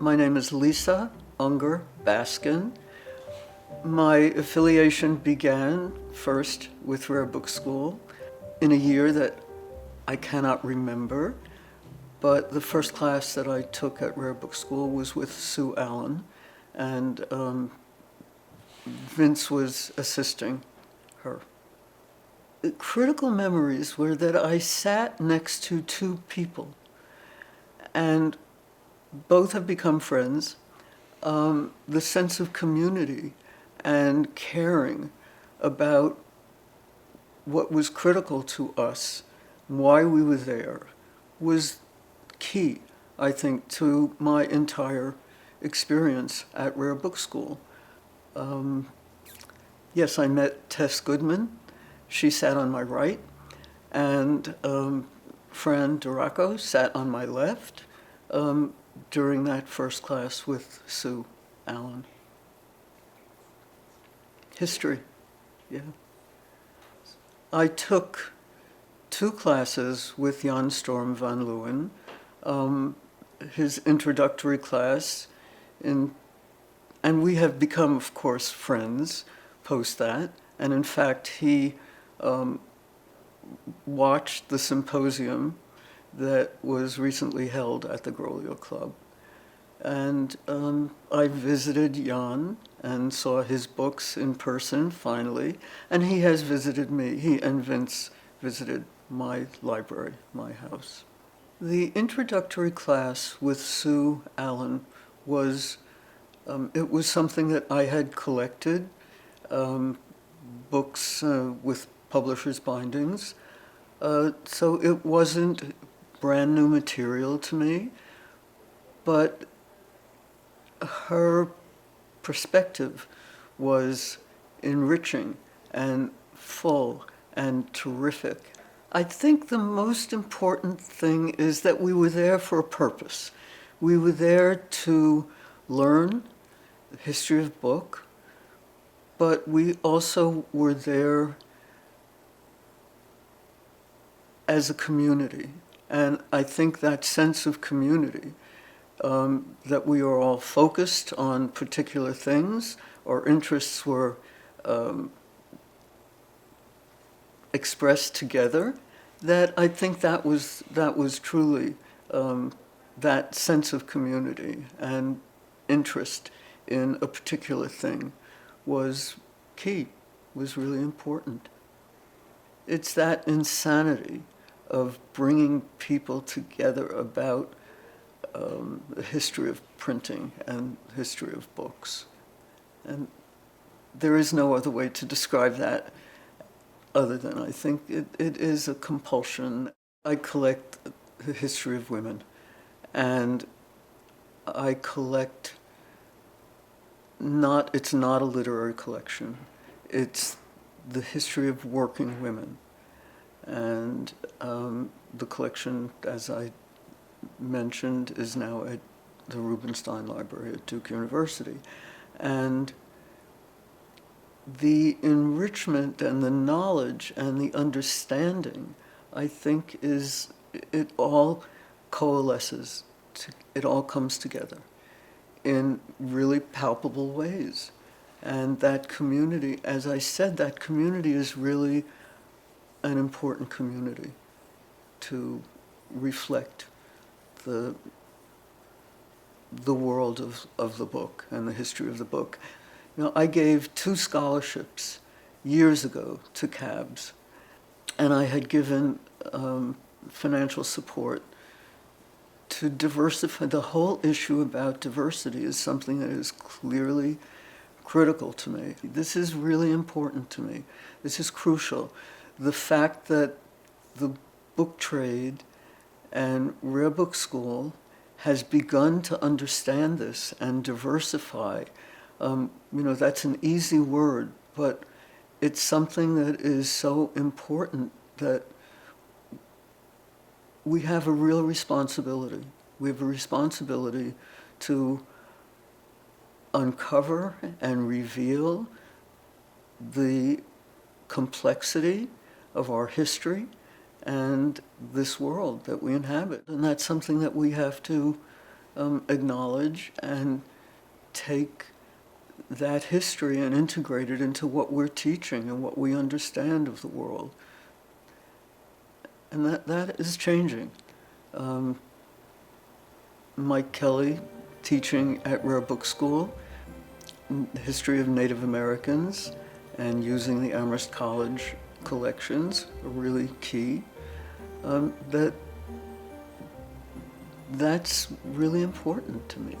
My name is Lisa Unger Baskin. My affiliation began first with Rare Book School in a year that I cannot remember, but the first class that I took at Rare Book School was with Sue Allen, and Vince was assisting her. The critical memories were that I sat next to two people, and both have become friends. The sense of community and caring about what was critical to us, why we were there, was key, I think, to my entire experience at Rare Book School. Yes, I met Tess Goodman. She sat on my right, and Fran Duraco sat on my left during that first class with Sue Allen. History, yeah. I took 2 classes with Jan Storm van Leeuwen, his introductory class, and we have become, of course, friends post that. And in fact, he watched the symposium that was recently held at the Grolio Club. And I visited Jan and saw his books in person, finally, and he has visited me. He and Vince visited my library, my house. The introductory class with Sue Allen was, it was something that I had collected, books with publishers' bindings, so it wasn't brand new material to me, but her perspective was enriching and full and terrific. I think the most important thing is that we were there for a purpose. We were there to learn the history of book, but we also were there as a community. And I think that sense of community, that we are all focused on particular things, our interests were expressed together, that I think that was truly that sense of community and interest in a particular thing was key, was really important. It's that insanity of bringing people together about the history of printing and history of books. And there is no other way to describe that other than I think it is a compulsion. I collect the history of women, and I collect it's not a literary collection. It's the history of working women. And the collection, as I mentioned, is now at the Rubenstein Library at Duke University. And the enrichment and the knowledge and the understanding, I think, it all coalesces, it all comes together in really palpable ways. And that community, as I said, that community is really an important community to reflect the world of the book and the history of the book. You know, I gave 2 scholarships years ago to CABS, and I had given financial support to diversify. The whole issue about diversity is something that is clearly critical to me. This is really important to me. This is crucial. The fact that the book trade and Rare Book School has begun to understand this and diversify. That's an easy word, but it's something that is so important that we have a real responsibility. We have a responsibility to uncover and reveal the complexity of our history and this world that we inhabit. And that's something that we have to acknowledge and take that history and integrate it into what we're teaching and what we understand of the world. And that is changing. Mike Kelly, teaching at Rare Book School, the history of Native Americans and using the Amherst College collections are really key. That's really important to me.